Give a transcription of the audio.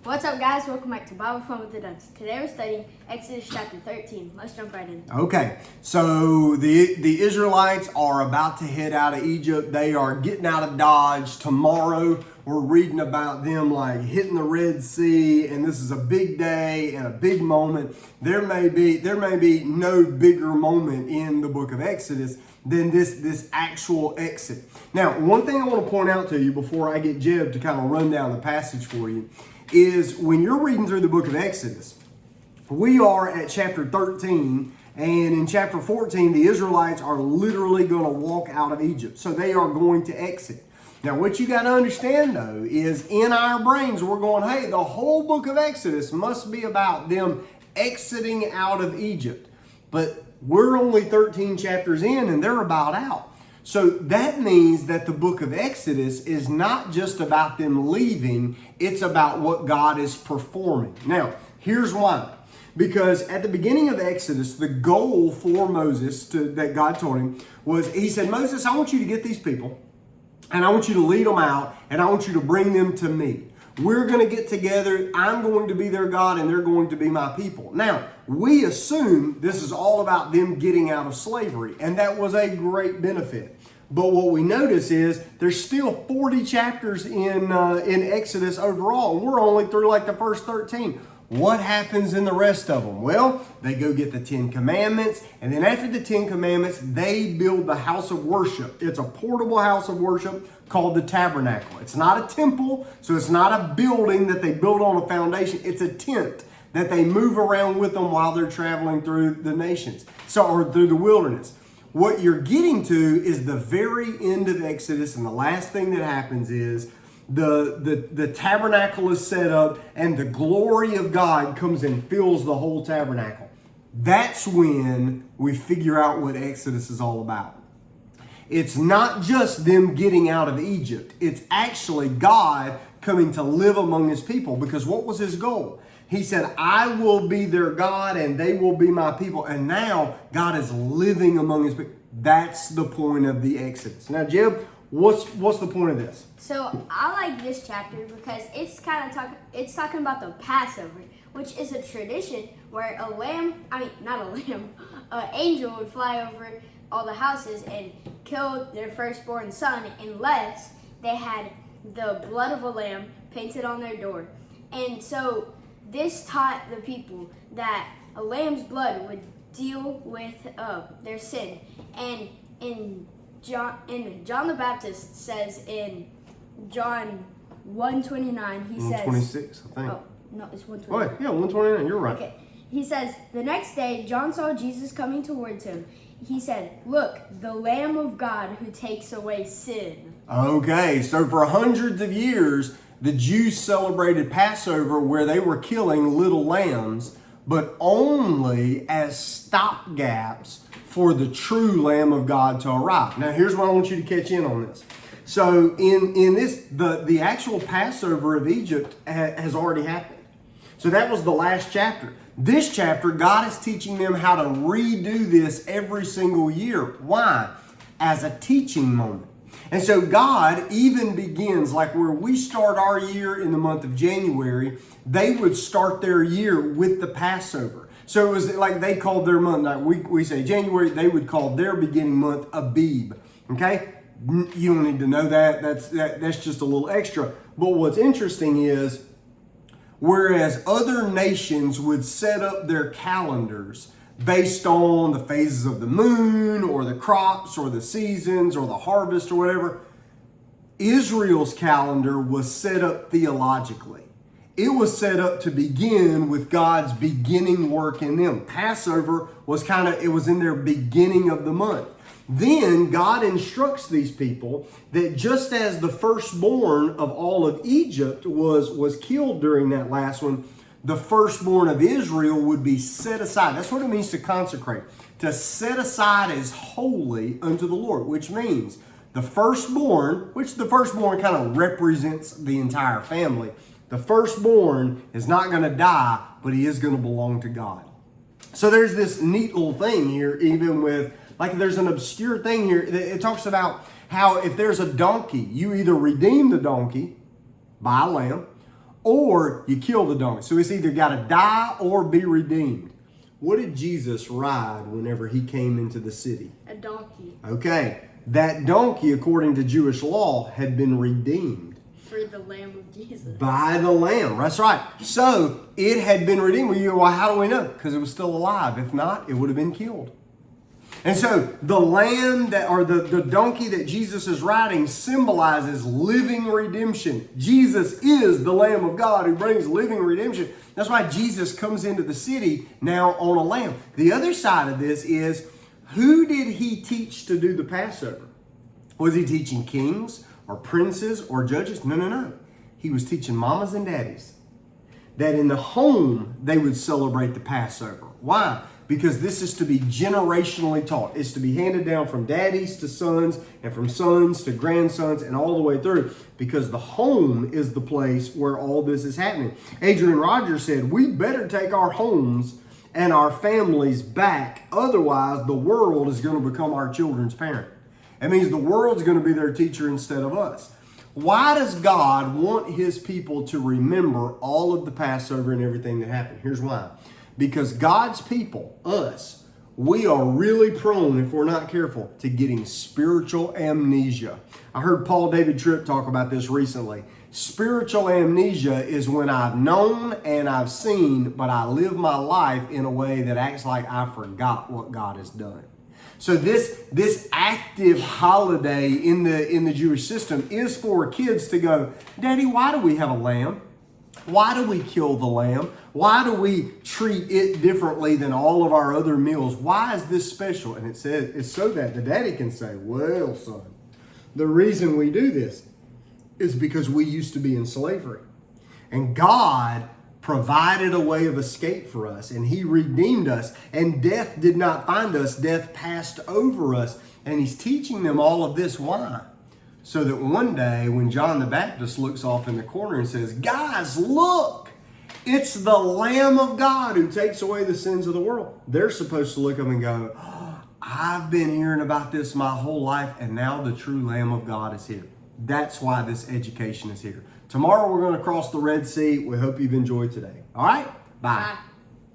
What's up, guys? Welcome back to Bible Fun with the Ducks. Today we're studying Exodus chapter 13. Let's jump right in. Okay, so the Israelites are about to head out of Egypt. They are getting out of Dodge. Tomorrow we're reading about them like hitting the Red Sea, and this is a big day and a big moment. There may be no bigger moment in the book of Exodus than this actual exit. Now, one thing I want to point out to you before I get Jeb to kind of run down the passage for you is when you're reading through the book of Exodus, we are at chapter 13, and in chapter 14, the Israelites are literally going to walk out of Egypt. So they are going to exit. Now, what you got to understand, though, is in our brains, we're going, hey, the whole book of Exodus must be about them exiting out of Egypt. But we're only 13 chapters in, and they're about out. So that means that the book of Exodus is not just about them leaving, it's about what God is performing. Now, here's why. Because at the beginning of Exodus, the goal for Moses that God told him was, he said, Moses, I want you to get these people, and I want you to lead them out, and I want you to bring them to me. We're going to get together. I'm going to be their God, and they're going to be my people. Now, we assume this is all about them getting out of slavery, and that was a great benefit. But what we notice is there's still 40 chapters in Exodus overall, and we're only through like the first 13. What happens in the rest of them? Well, they go get the 10 Commandments, and then after the 10 Commandments, they build the house of worship. It's a portable house of worship called the tabernacle. It's not a temple, so it's not a building that they build on a foundation. It's a tent that they move around with them while they're traveling through the nations, or through the wilderness. What you're getting to is the very end of Exodus, and the last thing that happens is the tabernacle is set up, and the glory of God comes and fills the whole tabernacle. That's when we figure out what Exodus is all about. It's not just them getting out of Egypt. It's actually God coming to live among his people, because what was his goal? He said, I will be their God and they will be my people. And now God is living among his people. That's the point of the Exodus. Now, Jeb, what's the point of this? So I like this chapter because it's kind of talking about the Passover, which is a tradition where an angel would fly over all the houses and kill their firstborn son unless they had the blood of a lamb painted on their door. And so this taught the people that a lamb's blood would deal with their sin. And John the Baptist says in John 1:29, he says 126, I think. Oh, no, it's 1:29. Oh, yeah, 129, you're right. Okay. He says, the next day, John saw Jesus coming towards him. He said, look, the Lamb of God who takes away sin. Okay, so for hundreds of years, the Jews celebrated Passover where they were killing little lambs, but only as stopgaps for the true Lamb of God to arrive. Now, here's what I want you to catch in on this. So in this, the actual Passover of Egypt has already happened. So that was the last chapter. This chapter, God is teaching them how to redo this every single year. Why? As a teaching moment. And so God even begins, like where we start our year in the month of January, they would start their year with the Passover. So it was like they called their month, like we say January, they would call their beginning month Abib. Okay? You don't need to know that. That's just a little extra. But what's interesting is, whereas other nations would set up their calendars based on the phases of the moon or the crops or the seasons or the harvest or whatever, Israel's calendar was set up theologically. It was set up to begin with God's beginning work in them. Passover was it was in their beginning of the month. Then God instructs these people that just as the firstborn of all of Egypt was killed during that last one, the firstborn of Israel would be set aside. That's what it means to consecrate. To set aside as holy unto the Lord, which means the firstborn, which the firstborn kind of represents the entire family. The firstborn is not going to die, but he is going to belong to God. So there's this neat little thing here, even with, like there's an obscure thing here. It talks about how if there's a donkey, you either redeem the donkey, buy a lamb, or you kill the donkey. So it's either got to die or be redeemed. What did Jesus ride whenever he came into the city? A donkey. Okay, that donkey, according to Jewish law, had been redeemed. For the Lamb of Jesus. By the Lamb. That's right. So it had been redeemed. Well, how do we know? Because it was still alive. If not, it would have been killed. And so the lamb the donkey that Jesus is riding symbolizes living redemption. Jesus is the Lamb of God who brings living redemption. That's why Jesus comes into the city now on a lamb. The other side of this is, who did he teach to do the Passover? Was he teaching kings or princes or judges? No. He was teaching mamas and daddies that in the home they would celebrate the Passover. Why? Because this is to be generationally taught. It's to be handed down from daddies to sons and from sons to grandsons and all the way through, because the home is the place where all this is happening. Adrian Rogers said, we better take our homes and our families back. Otherwise, the world is going to become our children's parent. It means the world's going to be their teacher instead of us. Why does God want his people to remember all of the Passover and everything that happened? Here's why. Because God's people, us, we are really prone, if we're not careful, to getting spiritual amnesia. I heard Paul David Tripp talk about this recently. Spiritual amnesia is when I've known and I've seen, but I live my life in a way that acts like I forgot what God has done. So this active holiday in the Jewish system is for kids to go, Daddy, why do we have a lamb? Why do we kill the lamb? Why do we treat it differently than all of our other meals? Why is this special? And it says it's so that the daddy can say, well, son, the reason we do this is because we used to be in slavery. And God provided a way of escape for us, and he redeemed us, and death did not find us. Death passed over us. And he's teaching them all of this. Why? So that one day when John the Baptist looks off in the corner and says, guys, look, it's the Lamb of God who takes away the sins of the world. They're supposed to look up and go, oh, I've been hearing about this my whole life, and now the true Lamb of God is here. That's why this education is here. Tomorrow we're going to cross the Red Sea. We hope you've enjoyed today. All right? Bye. Bye.